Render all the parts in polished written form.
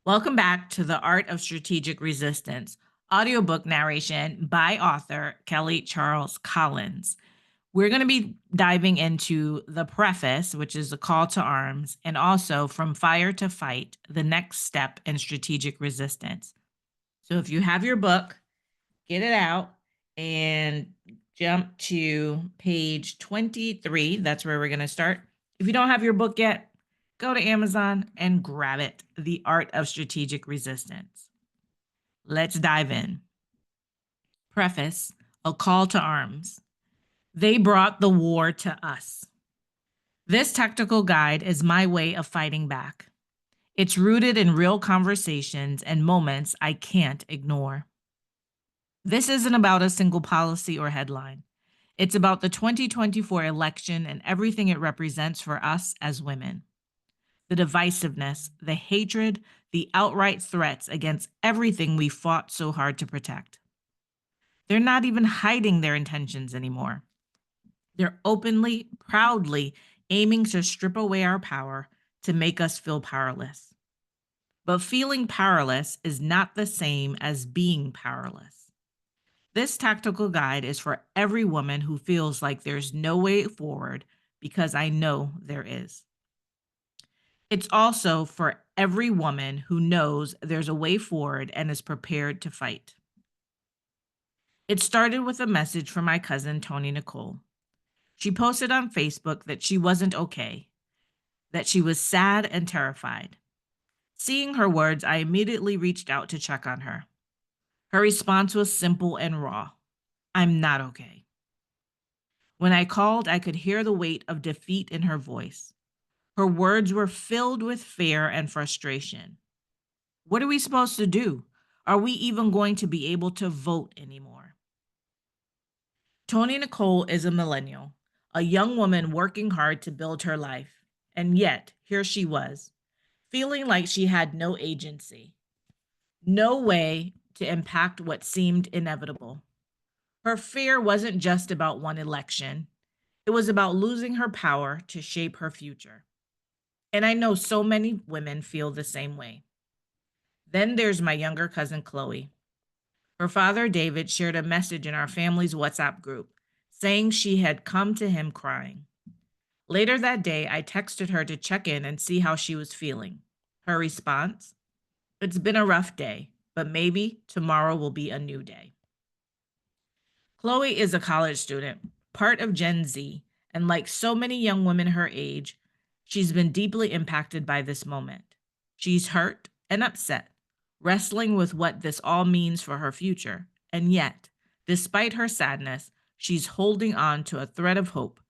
Welcome back to The Art of Strategic Resistance, audiobook narration by author Kelly Charles Collins. We're going to be diving into the preface, which is a call to arms, and also From Fire to Fight, the next step in strategic resistance. So if you have your book, get it out and jump to page 23. That's where we're going to start. If you don't have your book yet, go to Amazon and grab it, The Art of Strategic Resistance. Let's dive in. Preface, a call to arms. They brought the war to us. This tactical guide is my way of fighting back. It's rooted in real conversations and moments I can't ignore. This isn't about a single policy or headline. It's about the 2024 election and everything it represents for us as women. The divisiveness, the hatred, the outright threats against everything we fought so hard to protect. They're not even hiding their intentions anymore. They're openly, proudly aiming to strip away our power to make us feel powerless. But feeling powerless is not the same as being powerless. This tactical guide is for every woman who feels like there's no way forward, because I know there is. It's also for every woman who knows there's a way forward and is prepared to fight. It started with a message from my cousin, Tony Nicole. She posted on Facebook that she wasn't okay, that she was sad and terrified. Seeing her words, I immediately reached out to check on her. Her response was simple and raw. I'm not okay. When I called, I could hear the weight of defeat in her voice. Her words were filled with fear and frustration. What are we supposed to do? Are we even going to be able to vote anymore? Tony Nicole is a millennial, a young woman working hard to build her life. And yet, here she was, feeling like she had no agency, no way to impact what seemed inevitable. Her fear wasn't just about one election. It was about losing her power to shape her future. And I know so many women feel the same way. Then there's my younger cousin, Chloe. Her father, David, shared a message in our family's WhatsApp group saying she had come to him crying. Later that day, I texted her to check in and see how she was feeling. Her response, "It's been a rough day, but maybe tomorrow will be a new day." Chloe is a college student, part of Gen Z, and like so many young women her age, she's been deeply impacted by this moment. She's hurt and upset, wrestling with what this all means for her future. And yet, despite her sadness, she's holding on to a thread of hope,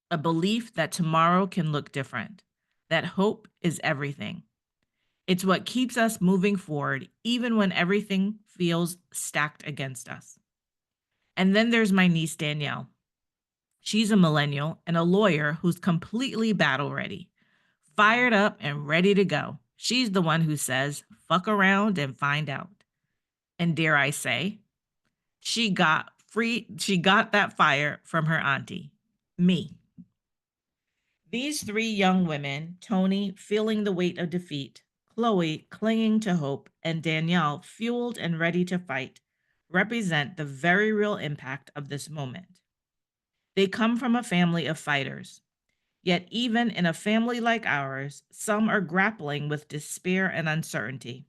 a belief that tomorrow can look different, that hope is everything. It's what keeps us moving forward, even when everything feels stacked against us. And then there's my niece, Danielle. She's a millennial and a lawyer who's completely battle ready, fired up and ready to go. She's the one who says, fuck around and find out. And dare I say, she got that fire from her auntie, me. These three young women, Tony feeling the weight of defeat, Chloe clinging to hope, and Danielle fueled and ready to fight, represent the very real impact of this moment. They come from a family of fighters. Yet, even in a family like ours, some are grappling with despair and uncertainty.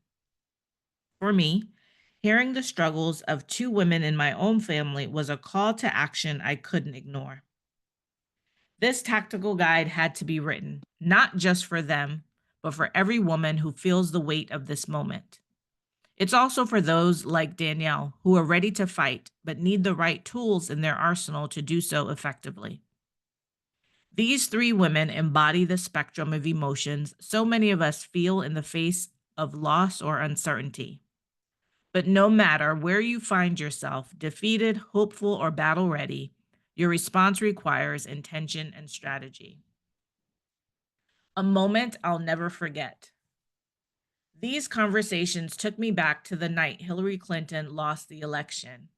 For me, hearing the struggles of two women in my own family was a call to action I couldn't ignore. This tactical guide had to be written, not just for them, but for every woman who feels the weight of this moment. It's also for those like Danielle who are ready to fight, but need the right tools in their arsenal to do so effectively. These three women embody the spectrum of emotions so many of us feel in the face of loss or uncertainty. But no matter where you find yourself, defeated, hopeful, or battle ready, your response requires intention and strategy. A moment I'll never forget. These conversations took me back to the night Hillary Clinton lost the election.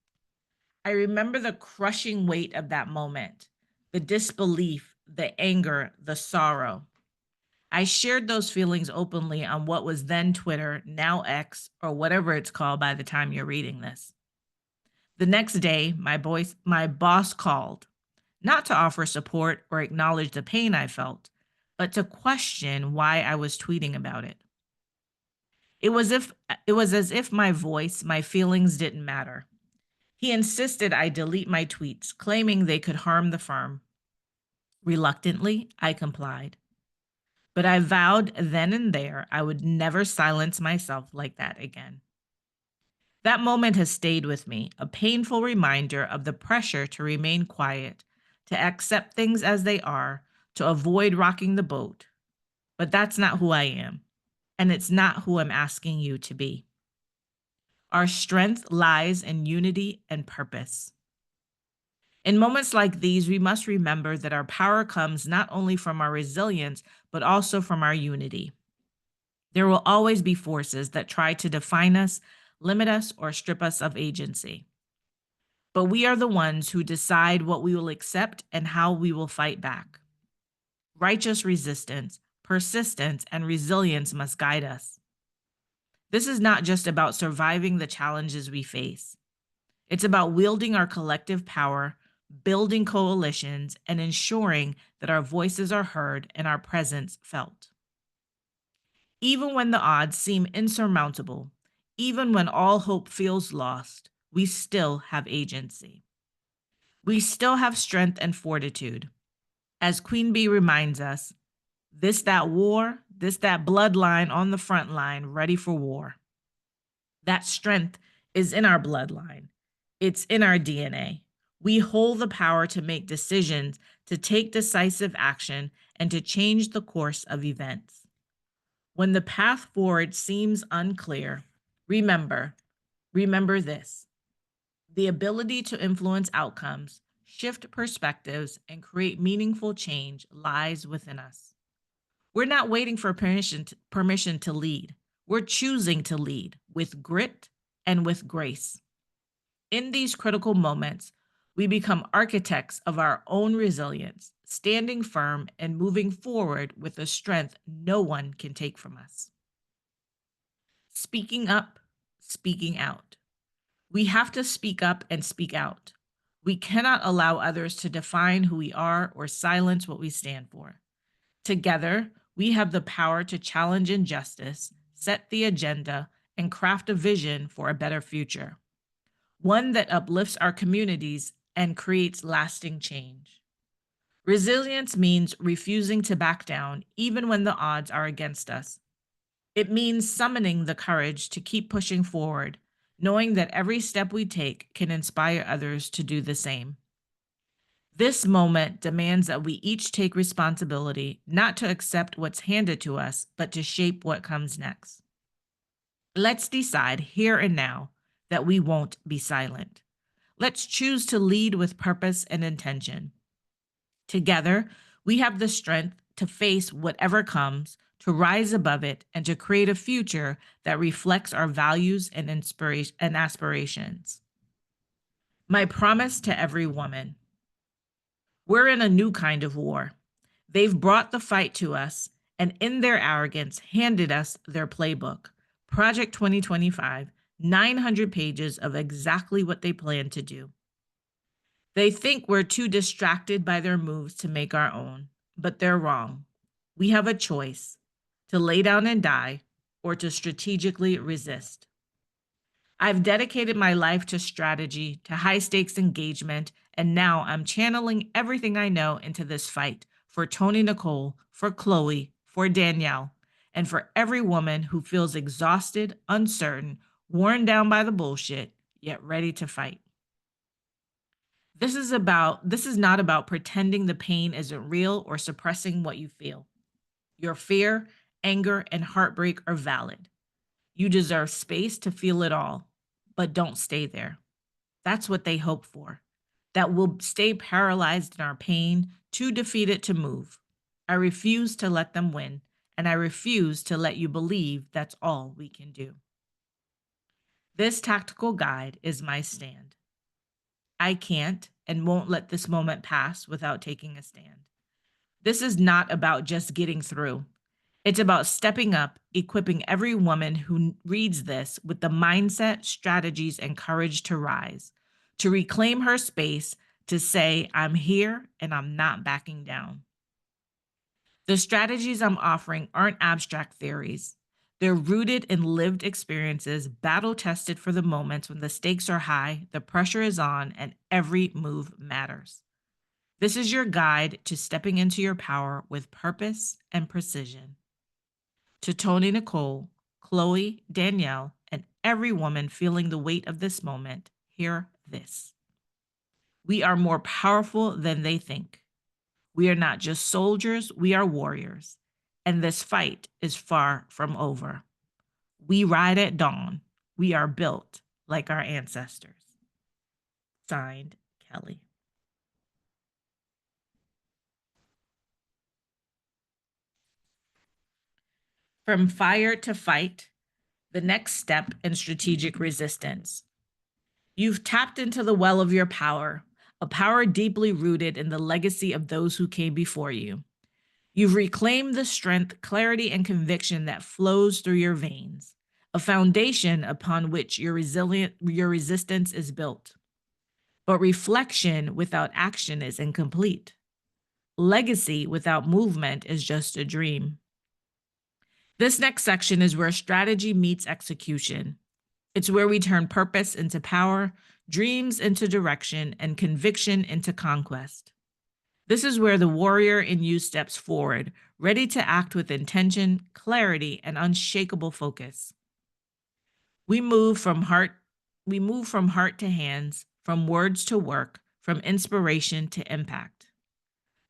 I remember the crushing weight of that moment, the disbelief, the anger, the sorrow. I shared those feelings openly on what was then Twitter, now X, or whatever it's called by the time you're reading this. The next day, my boss called, not to offer support or acknowledge the pain I felt, but to question why I was tweeting about it. It was as if my voice, my feelings didn't matter. He insisted I delete my tweets, claiming they could harm the firm. Reluctantly, I complied. But I vowed then and there I would never silence myself like that again. That moment has stayed with me, a painful reminder of the pressure to remain quiet, to accept things as they are, to avoid rocking the boat. But that's not who I am, and it's not who I'm asking you to be. Our strength lies in unity and purpose. In moments like these, we must remember that our power comes not only from our resilience, but also from our unity. There will always be forces that try to define us, limit us, or strip us of agency. But we are the ones who decide what we will accept and how we will fight back. Righteous resistance, persistence, and resilience must guide us. This is not just about surviving the challenges we face. It's about wielding our collective power, building coalitions, and ensuring that our voices are heard and our presence felt. Even when the odds seem insurmountable, even when all hope feels lost, we still have agency. We still have strength and fortitude. As Queen Bee reminds us, this that bloodline on the front line, ready for war. That strength is in our bloodline. It's in our DNA. We hold the power to make decisions, to take decisive action, and to change the course of events. When the path forward seems unclear, remember this. The ability to influence outcomes, shift perspectives, and create meaningful change lies within us. We're not waiting for permission to lead. We're choosing to lead with grit and with grace. In these critical moments, we become architects of our own resilience, standing firm and moving forward with a strength no one can take from us. Speaking up, speaking out. We have to speak up and speak out. We cannot allow others to define who we are or silence what we stand for. Together, we have the power to challenge injustice, set the agenda, and craft a vision for a better future, one that uplifts our communities and creates lasting change. Resilience means refusing to back down even when the odds are against us. It means summoning the courage to keep pushing forward, knowing that every step we take can inspire others to do the same. This moment demands that we each take responsibility, not to accept what's handed to us, but to shape what comes next. Let's decide here and now that we won't be silent. Let's choose to lead with purpose and intention. Together, we have the strength to face whatever comes, to rise above it, and to create a future that reflects our values and inspiration and aspirations. My promise to every woman. We're in a new kind of war. They've brought the fight to us and, in their arrogance, handed us their playbook. Project 2025, 900 pages of exactly what they plan to do. They think we're too distracted by their moves to make our own, but they're wrong. We have a choice: to lay down and die or to strategically resist. I've dedicated my life to strategy, to high stakes engagement, and now I'm channeling everything I know into this fight for Tony Nicole, for Chloe, for Danielle, and for every woman who feels exhausted, uncertain, worn down by the bullshit, yet ready to fight. This is not about pretending the pain isn't real or suppressing what you feel. Your fear, anger, and heartbreak are valid. You deserve space to feel it all, but don't stay there. That's what they hope for. That we'll stay paralyzed in our pain, too defeated to move. I refuse to let them win, and I refuse to let you believe that's all we can do. This tactical guide is my stand. I can't and won't let this moment pass without taking a stand. This is not about just getting through. It's about stepping up, equipping every woman who reads this with the mindset, strategies, and courage to rise, to reclaim her space, to say, I'm here and I'm not backing down. The strategies I'm offering aren't abstract theories. They're rooted in lived experiences, battle tested for the moments when the stakes are high, the pressure is on, and every move matters. This is your guide to stepping into your power with purpose and precision. To Tony Nicole, Chloe, Danielle, and every woman feeling the weight of this moment, hear this. We are more powerful than they think. We are not just soldiers, we are warriors. And this fight is far from over. We ride at dawn. We are built like our ancestors. Signed, Kelly. From fire to fight, the next step in strategic resistance. You've tapped into the well of your power, a power deeply rooted in the legacy of those who came before you. You've reclaimed the strength, clarity, and conviction that flows through your veins, a foundation upon which your resistance is built. But reflection without action is incomplete. Legacy without movement is just a dream. This next section is where strategy meets execution. It's where we turn purpose into power, dreams into direction, and conviction into conquest. This is where the warrior in you steps forward, ready to act with intention, clarity, and unshakable focus. We move from heart to hands, from words to work, from inspiration to impact.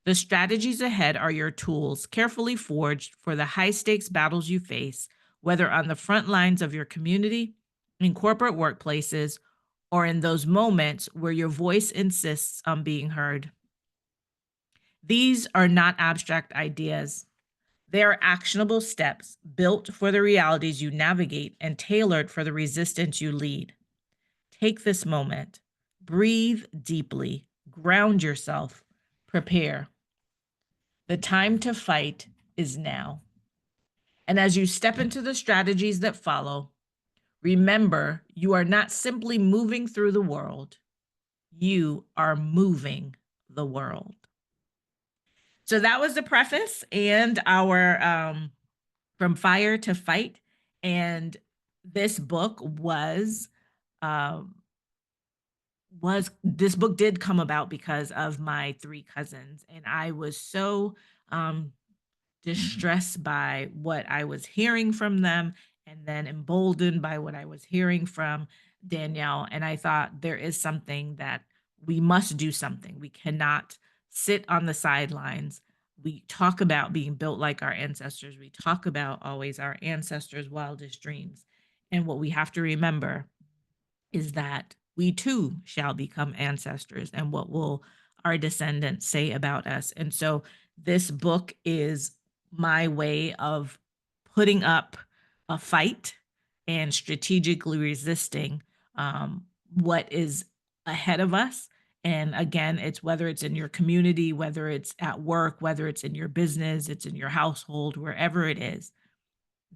The strategies ahead are your tools, carefully forged for the high-stakes battles you face, whether on the front lines of your community, in corporate workplaces, or in those moments where your voice insists on being heard. These are not abstract ideas. They are actionable steps built for the realities you navigate and tailored for the resistance you lead. Take this moment, breathe deeply, ground yourself, prepare. The time to fight is now. And as you step into the strategies that follow, remember you are not simply moving through the world, you are moving the world. So that was the preface and our From Fire to Fight. And this book this book did come about because of my three cousins. And I was so distressed by what I was hearing from them, and then emboldened by what I was hearing from Danielle. And I thought there is something that we must do something. We cannot sit on the sidelines. We talk about being built like our ancestors. We talk about always our ancestors' wildest dreams. And what we have to remember is that we too shall become ancestors, and what will our descendants say about us. And so this book is my way of putting up a fight and strategically resisting what is ahead of us. And again, it's whether it's in your community, whether it's at work, whether it's in your business, it's in your household, wherever it is.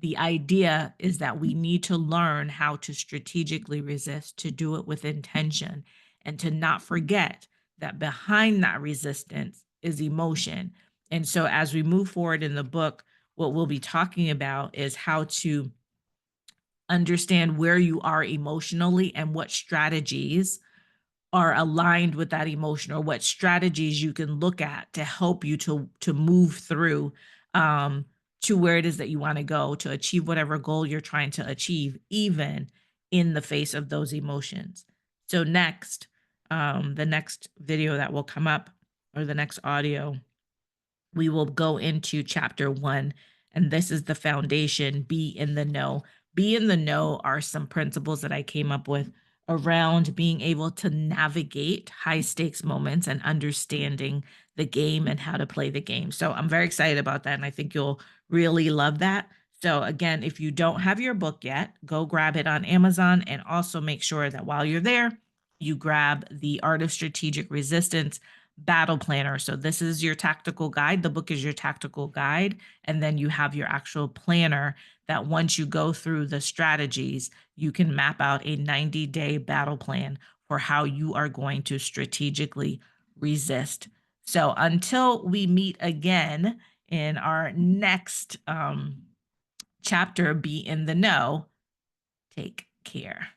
The idea is that we need to learn how to strategically resist, to do it with intention, and to not forget that behind that resistance is emotion. And so as we move forward in the book, what we'll be talking about is how to understand where you are emotionally and what strategies are aligned with that emotion, or what strategies you can look at to help you to move through to where it is that you want to go, to achieve whatever goal you're trying to achieve, even in the face of those emotions. So next, the next video that will come up, or the next audio, we will go into chapter 1, and this is the foundation, be in the know. Be in the know are some principles that I came up with around being able to navigate high stakes moments and understanding the game and how to play the game. So I'm very excited about that, and I think you'll really love that. So again, if you don't have your book yet, go grab it on Amazon, and also make sure that while you're there, you grab The Art of Strategic Resistance battle planner. So this is your tactical guide. The book is your tactical guide. And then you have your actual planner that once you go through the strategies, you can map out a 90-day battle plan for how you are going to strategically resist. So until we meet again in our next chapter, Be in the Know, take care.